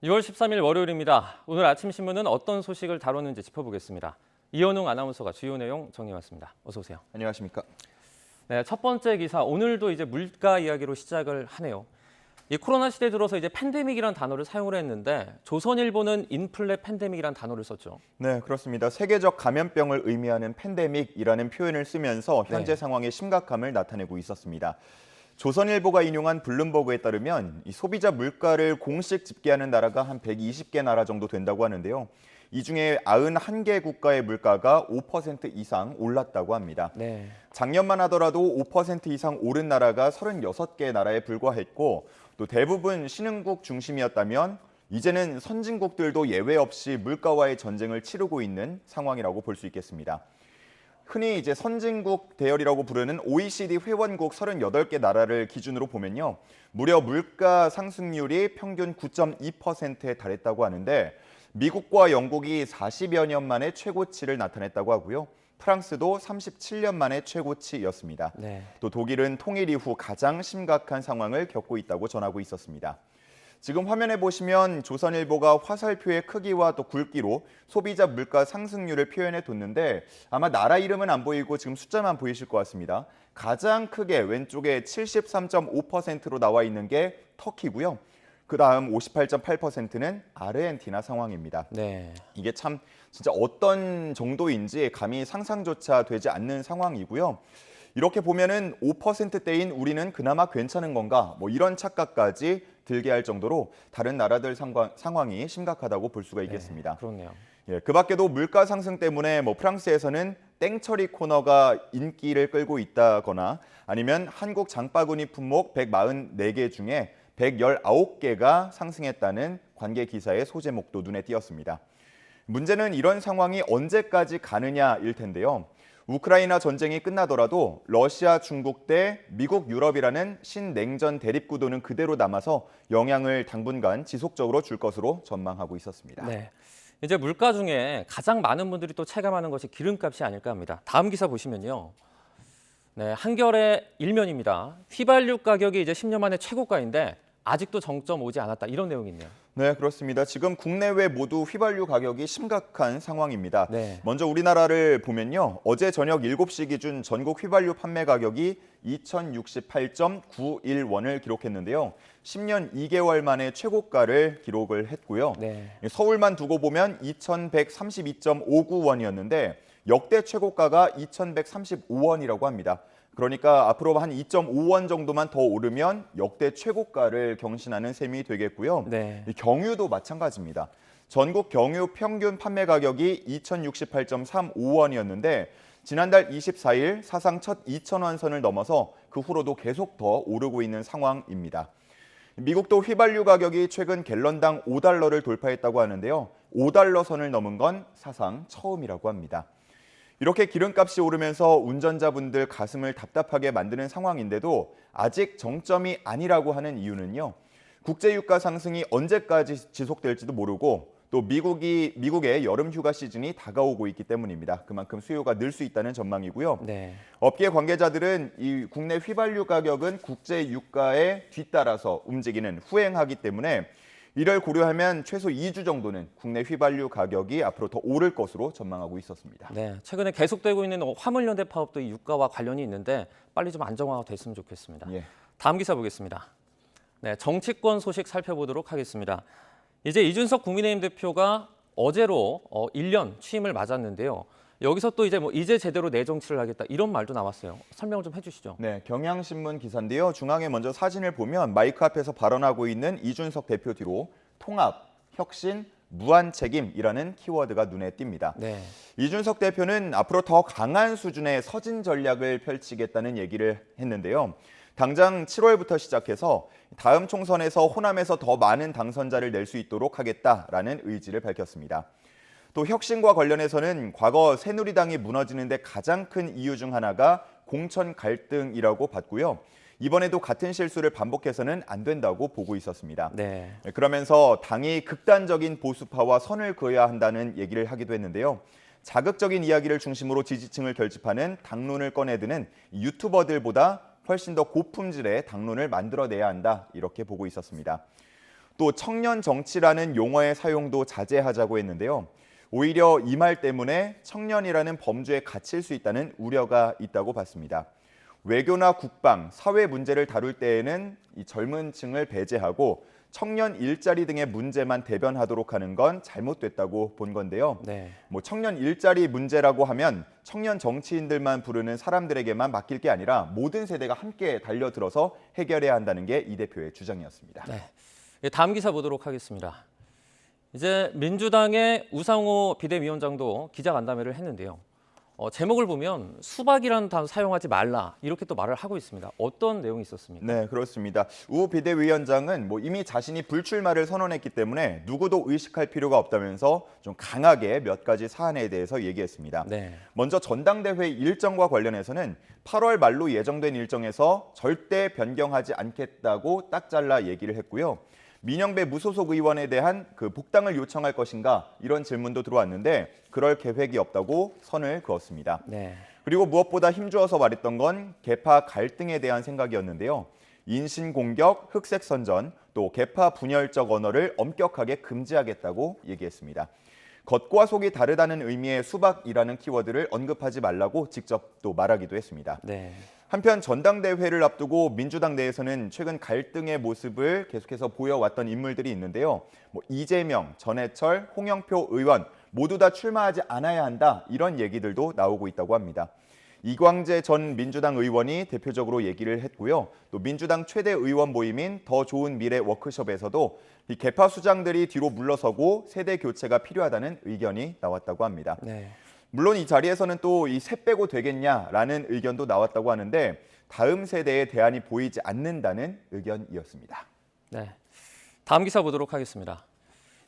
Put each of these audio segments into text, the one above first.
6월 13일 월요일입니다. 오늘 아침 신문은 어떤 소식을 다뤘는지 짚어보겠습니다. 이현웅 아나운서가 주요 내용 정리해왔습니다. 어서 오세요. 안녕하십니까. 네, 첫 번째 기사 오늘도 이제 물가 이야기로 시작을 하네요. 이 코로나 시대 들어서 이제 팬데믹이라는 단어를 사용을 했는데 조선일보는 인플레 팬데믹이라는 단어를 썼죠. 네, 그렇습니다. 세계적 감염병을 의미하는 팬데믹이라는 표현을 쓰면서 현재 상황의 심각함을 나타내고 있었습니다. 조선일보가 인용한 블룸버그에 따르면 이 소비자 물가를 공식 집계하는 나라가 한 120개 나라 정도 된다고 하는데요. 이 중에 91개 국가의 물가가 5% 이상 올랐다고 합니다. 네. 작년만 하더라도 5% 이상 오른 나라가 36개 나라에 불과했고 또 대부분 신흥국 중심이었다면 이제는 선진국들도 예외 없이 물가와의 전쟁을 치르고 있는 상황이라고 볼 수 있겠습니다. 흔히 이제 선진국 대열이라고 부르는 OECD 회원국 38개 나라를 기준으로 보면요. 무려 물가 상승률이 평균 9.2%에 달했다고 하는데 미국과 영국이 40여 년 만에 최고치를 나타냈다고 하고요. 프랑스도 37년 만에 최고치였습니다. 네. 또 독일은 통일 이후 가장 심각한 상황을 겪고 있다고 전하고 있었습니다. 지금 화면에 보시면 조선일보가 화살표의 크기와 또 굵기로 소비자 물가 상승률을 표현해 뒀는데 아마 나라 이름은 안 보이고 지금 숫자만 보이실 것 같습니다. 가장 크게 왼쪽에 73.5%로 나와 있는 게 터키고요. 그다음 58.8%는 아르헨티나 상황입니다. 네. 이게 참 진짜 어떤 정도인지 감히 상상조차 되지 않는 상황이고요. 이렇게 보면은 5%대인 우리는 그나마 괜찮은 건가? 뭐 이런 착각까지 들게 할 정도로 다른 나라들 상황이 심각하다고 볼 수가 있겠습니다. 네, 그렇네요. 예, 그 밖에도 물가 상승 때문에 프랑스에서는 땡처리 코너가 인기를 끌고 있다거나 아니면 한국 장바구니 품목 144개 중에 119개가 상승했다는 관계 기사의 소제목도 눈에 띄었습니다. 문제는 이런 상황이 언제까지 가느냐일 텐데요. 우크라이나 전쟁이 끝나더라도 러시아, 중국 대 미국, 유럽이라는 신냉전 대립구도는 그대로 남아서 영향을 당분간 지속적으로 줄 것으로 전망하고 있었습니다. 네. 이제 물가 중에 가장 많은 분들이 또 체감하는 것이 기름값이 아닐까 합니다. 다음 기사 보시면요. 네, 한겨레 일면입니다. 휘발유 가격이 이제 10년 만에 최고가인데 아직도 정점 오지 않았다. 이런 내용이 있네요. 네, 그렇습니다. 지금 국내외 모두 휘발유 가격이 심각한 상황입니다. 네. 먼저 우리나라를 보면요. 어제 저녁 7시 기준 전국 휘발유 판매 가격이 2,068.91원을 기록했는데요. 10년 2개월 만에 최고가를 기록을 했고요. 네. 서울만 두고 보면 2,132.59원이었는데 역대 최고가가 2,135원이라고 합니다. 그러니까 앞으로 한 2.5원 정도만 더 오르면 역대 최고가를 경신하는 셈이 되겠고요. 네. 경유도 마찬가지입니다. 전국 경유 평균 판매 가격이 2,068.35원이었는데 지난달 24일 사상 첫 2,000원 선을 넘어서 그 후로도 계속 더 오르고 있는 상황입니다. 미국도 휘발유 가격이 최근 갤런당 5달러를 돌파했다고 하는데요. 5달러 선을 넘은 건 사상 처음이라고 합니다. 이렇게 기름값이 오르면서 운전자분들 가슴을 답답하게 만드는 상황인데도 아직 정점이 아니라고 하는 이유는요. 국제유가 상승이 언제까지 지속될지도 모르고 또 미국의 여름 휴가 시즌이 다가오고 있기 때문입니다. 그만큼 수요가 늘 수 있다는 전망이고요. 네. 업계 관계자들은 이 국내 휘발유 가격은 국제유가에 뒤따라서 움직이는 후행하기 때문에 이를 고려하면 최소 2주 정도는 국내 휘발유 가격이 앞으로 더 오를 것으로 전망하고 있었습니다. 네, 최근에 계속되고 있는 화물연대 파업도 이 유가와 관련이 있는데 빨리 좀 안정화가 됐으면 좋겠습니다. 예. 다음 기사 보겠습니다. 네, 정치권 소식 살펴보도록 하겠습니다. 이제 이준석 국민의힘 대표가 어제로 1년 취임을 맞았는데요. 여기서 또 이제 제대로 내 정치를 하겠다 이런 말도 나왔어요. 설명을 좀 해주시죠. 네, 경향신문 기사인데요. 중앙에 먼저 사진을 보면 마이크 앞에서 발언하고 있는 이준석 대표 뒤로 통합, 혁신, 무한 책임이라는 키워드가 눈에 띕니다. 네. 이준석 대표는 앞으로 더 강한 수준의 서진 전략을 펼치겠다는 얘기를 했는데요. 당장 7월부터 시작해서 다음 총선에서 호남에서 더 많은 당선자를 낼 수 있도록 하겠다라는 의지를 밝혔습니다. 또 혁신과 관련해서는 과거 새누리당이 무너지는 데 가장 큰 이유 중 하나가 공천 갈등이라고 봤고요. 이번에도 같은 실수를 반복해서는 안 된다고 보고 있었습니다. 네. 그러면서 당이 극단적인 보수파와 선을 그어야 한다는 얘기를 하기도 했는데요. 자극적인 이야기를 중심으로 지지층을 결집하는 당론을 꺼내드는 유튜버들보다 훨씬 더 고품질의 당론을 만들어내야 한다 이렇게 보고 있었습니다. 또 청년 정치라는 용어의 사용도 자제하자고 했는데요. 오히려 이 말 때문에 청년이라는 범주에 갇힐 수 있다는 우려가 있다고 봤습니다. 외교나 국방, 사회 문제를 다룰 때에는 이 젊은 층을 배제하고 청년 일자리 등의 문제만 대변하도록 하는 건 잘못됐다고 본 건데요. 네. 청년 일자리 문제라고 하면 청년 정치인들만 부르는 사람들에게만 맡길 게 아니라 모든 세대가 함께 달려들어서 해결해야 한다는 게 이 대표의 주장이었습니다. 네. 다음 기사 보도록 하겠습니다. 이제 민주당의 우상호 비대위원장도 기자간담회를 했는데요. 제목을 보면 수박이라는 단어 사용하지 말라 이렇게 또 말을 하고 있습니다. 어떤 내용이 있었습니까? 네, 그렇습니다. 우 비대위원장은 이미 자신이 불출마를 선언했기 때문에 누구도 의식할 필요가 없다면서 좀 강하게 몇 가지 사안에 대해서 얘기했습니다. 네. 먼저 전당대회 일정과 관련해서는 8월 말로 예정된 일정에서 절대 변경하지 않겠다고 딱 잘라 얘기를 했고요. 민영배 무소속 의원에 대한 그 복당을 요청할 것인가 이런 질문도 들어왔는데 그럴 계획이 없다고 선을 그었습니다. 네. 그리고 무엇보다 힘주어서 말했던 건 계파 갈등에 대한 생각이었는데요. 인신공격, 흑색선전, 또 계파 분열적 언어를 엄격하게 금지하겠다고 얘기했습니다. 겉과 속이 다르다는 의미의 수박이라는 키워드를 언급하지 말라고 직접 또 말하기도 했습니다. 네. 한편 전당대회를 앞두고 민주당 내에서는 최근 갈등의 모습을 계속해서 보여왔던 인물들이 있는데요. 이재명, 전해철, 홍영표 의원 모두 다 출마하지 않아야 한다 이런 얘기들도 나오고 있다고 합니다. 이광재 전 민주당 의원이 대표적으로 얘기를 했고요. 또 민주당 최대 의원 모임인 더 좋은 미래 워크숍에서도 이 계파 수장들이 뒤로 물러서고 세대 교체가 필요하다는 의견이 나왔다고 합니다. 네. 물론 이 자리에서는 또 이 새 빼고 되겠냐라는 의견도 나왔다고 하는데 다음 세대의 대안이 보이지 않는다는 의견이었습니다. 네. 다음 기사 보도록 하겠습니다.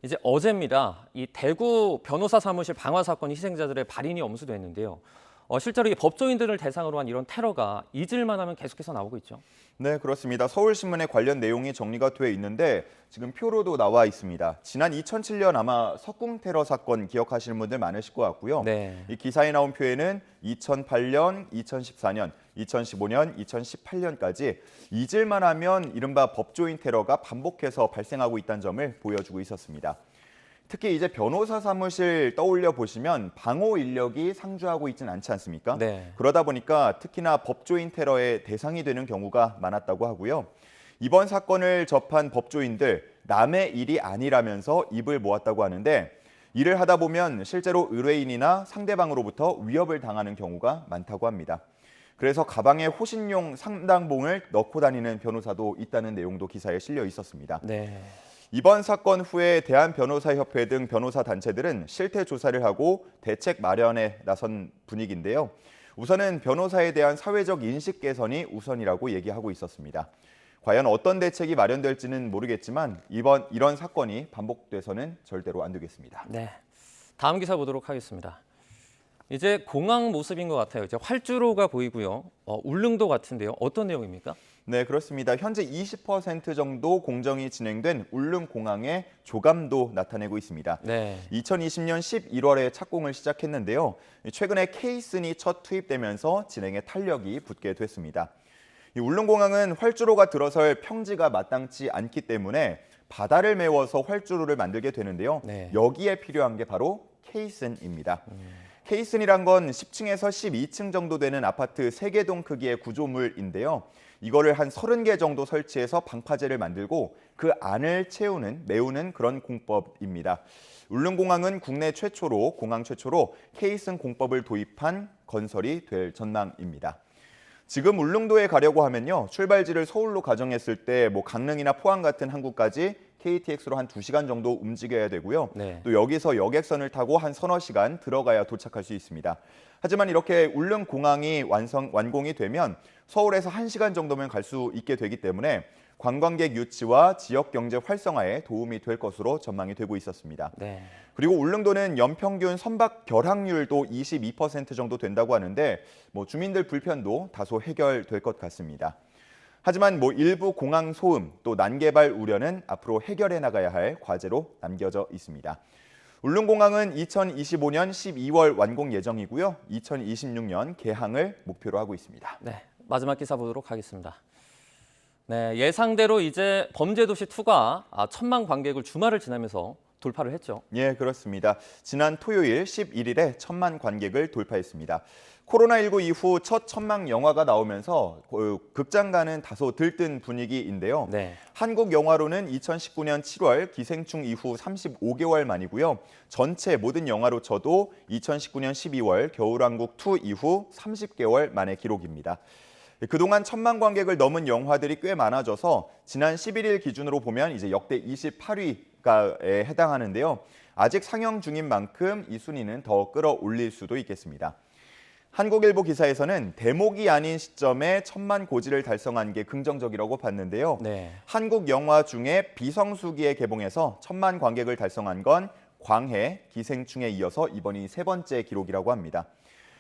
이제 어제입니다. 이 대구 변호사 사무실 방화 사건 희생자들의 발인이 엄수됐는데요. 실제로 이 법조인들을 대상으로 한 이런 테러가 잊을만 하면 계속해서 나오고 있죠. 네, 그렇습니다. 서울신문에 관련 내용이 정리가 돼 있는데 지금 표로도 나와 있습니다. 지난 2007년 아마 석궁 테러 사건 기억하시는 분들 많으실 것 같고요. 네. 이 기사에 나온 표에는 2008년, 2014년, 2015년, 2018년까지 잊을만 하면 이른바 법조인 테러가 반복해서 발생하고 있다는 점을 보여주고 있었습니다. 특히 이제 변호사 사무실 떠올려 보시면 방호 인력이 상주하고 있지는 않지 않습니까? 네. 그러다 보니까 특히나 법조인 테러의 대상이 되는 경우가 많았다고 하고요. 이번 사건을 접한 법조인들 남의 일이 아니라면서 입을 모았다고 하는데 일을 하다 보면 실제로 의뢰인이나 상대방으로부터 위협을 당하는 경우가 많다고 합니다. 그래서 가방에 호신용 상당봉을 넣고 다니는 변호사도 있다는 내용도 기사에 실려 있었습니다. 네. 이번 사건 후에 대한변호사협회 등 변호사 단체들은 실태 조사를 하고 대책 마련에 나선 분위기인데요. 우선은 변호사에 대한 사회적 인식 개선이 우선이라고 얘기하고 있었습니다. 과연 어떤 대책이 마련될지는 모르겠지만 이런 사건이 반복돼서는 절대로 안 되겠습니다. 네. 다음 기사 보도록 하겠습니다. 이제 공항 모습인 것 같아요. 이제 활주로가 보이고요. 울릉도 같은데요. 어떤 내용입니까? 네, 그렇습니다. 현재 20% 정도 공정이 진행된 울릉공항의 조감도 나타내고 있습니다. 네. 2020년 11월에 착공을 시작했는데요. 최근에 K슨이 첫 투입되면서 진행에 탄력이 붙게 됐습니다. 이 울릉공항은 활주로가 들어설 평지가 마땅치 않기 때문에 바다를 메워서 활주로를 만들게 되는데요. 네. 여기에 필요한 게 바로 K슨입니다. K슨이란 건 10층에서 12층 정도 되는 아파트 3개 크기의 구조물인데요. 이거를 한 30개 정도 설치해서 방파제를 만들고 그 안을 메우는 그런 공법입니다. 울릉공항은 국내 최초로 공항 최초로 K슨 공법을 도입한 건설이 될 전망입니다. 지금 울릉도에 가려고 하면요. 출발지를 서울로 가정했을 때 강릉이나 포항 같은 항구까지 KTX로 한 2시간 정도 움직여야 되고요. 네. 또 여기서 여객선을 타고 한 서너 시간 들어가야 도착할 수 있습니다. 하지만 이렇게 울릉공항이 완공이 되면 서울에서 1시간 정도면 갈 수 있게 되기 때문에 관광객 유치와 지역 경제 활성화에 도움이 될 것으로 전망이 되고 있었습니다. 네. 그리고 울릉도는 연평균 선박 결항률도 22% 정도 된다고 하는데 주민들 불편도 다소 해결될 것 같습니다. 하지만 일부 공항 소음 또 난개발 우려는 앞으로 해결해 나가야 할 과제로 남겨져 있습니다. 울릉공항은 2025년 12월 완공 예정이고요. 2026년 개항을 목표로 하고 있습니다. 네. 마지막 기사 보도록 하겠습니다. 네, 예상대로 이제 범죄도시 2가 1,000만 관객을 주말을 지나면서 돌파를 했죠. 예, 그렇습니다. 지난 토요일 11일에 1,000만 관객을 돌파했습니다. 코로나19 이후 첫 천막 영화가 나오면서 극장가는 다소 들뜬 분위기인데요. 네. 한국 영화로는 2019년 7월 기생충 이후 35개월 만이고요. 전체 모든 영화로 쳐도 2019년 12월 겨울왕국 2 이후 30개월 만의 기록입니다. 그동안 1,000만 관객을 넘은 영화들이 꽤 많아져서 지난 11일 기준으로 보면 이제 역대 28위가에 해당하는데요. 아직 상영 중인 만큼 이 순위는 더 끌어올릴 수도 있겠습니다. 한국일보 기사에서는 대목이 아닌 시점에 1,000만 고지를 달성한 게 긍정적이라고 봤는데요. 네. 한국 영화 중에 비성수기에 개봉해서 1,000만 관객을 달성한 건 광해, 기생충에 이어서 이번이 3번째 기록이라고 합니다.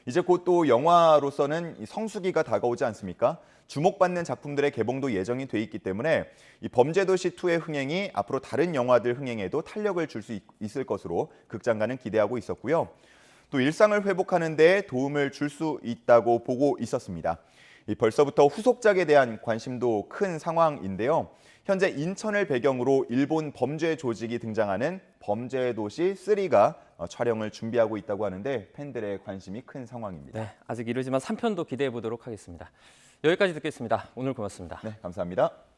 이제 곧 또 영화로서는 성수기가 다가오지 않습니까? 주목받는 작품들의 개봉도 예정이 돼 있기 때문에 이 범죄도시2의 흥행이 앞으로 다른 영화들 흥행에도 탄력을 줄 수 있을 것으로 극장가는 기대하고 있었고요. 또 일상을 회복하는 데 도움을 줄 수 있다고 보고 있었습니다. 벌써부터 후속작에 대한 관심도 큰 상황인데요. 현재 인천을 배경으로 일본 범죄 조직이 등장하는 범죄도시 3가 촬영을 준비하고 있다고 하는데 팬들의 관심이 큰 상황입니다. 네, 아직 이르지만 3편도 기대해 보도록 하겠습니다. 여기까지 듣겠습니다. 오늘 고맙습니다. 네, 감사합니다.